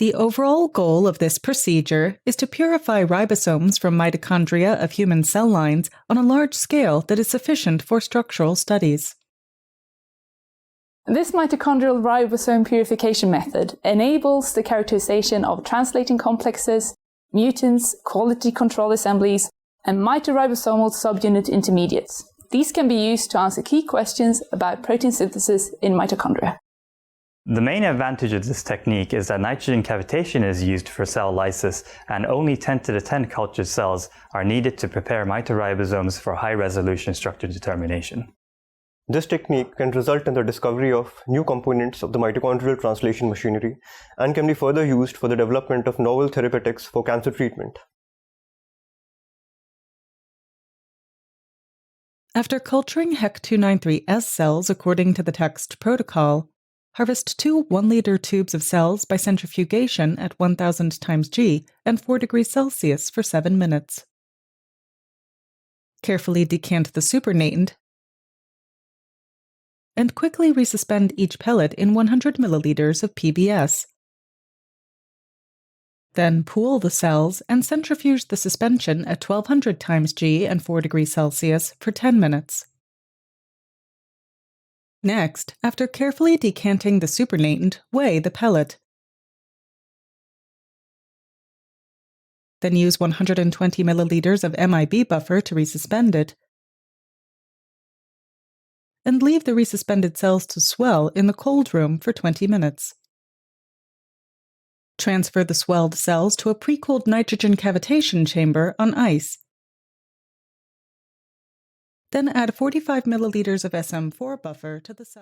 The overall goal of this procedure is to purify ribosomes from mitochondria of human cell lines on a large scale that is sufficient for structural studies. This mitochondrial ribosome purification method enables the characterization of translating complexes, mutants, quality control assemblies, and mitoribosomal subunit intermediates. These can be used to answer key questions about protein synthesis in mitochondria. The main advantage of this technique is that nitrogen cavitation is used for cell lysis, and only 10 to the 10 cultured cells are needed to prepare mitoribosomes for high-resolution structure determination. This technique can result in the discovery of new components of the mitochondrial translation machinery and can be further used for the development of novel therapeutics for cancer treatment. After culturing HEK 293S cells according to the text protocol, harvest 2 1-liter tubes of cells by centrifugation at 1000 times G and 4 degrees Celsius for 7 minutes. Carefully decant the supernatant and quickly resuspend each pellet in 100 milliliters of PBS. Then pool the cells and centrifuge the suspension at 1200 times G and 4 degrees Celsius for 10 minutes. Next, after carefully decanting the supernatant, weigh the pellet. Then use 120 milliliters of MIB buffer to resuspend it, and leave the resuspended cells to swell in the cold room for 20 minutes. Transfer the swelled cells to a pre-cooled nitrogen cavitation chamber on ice. Then add 45 milliliters of SM4 buffer to the cell.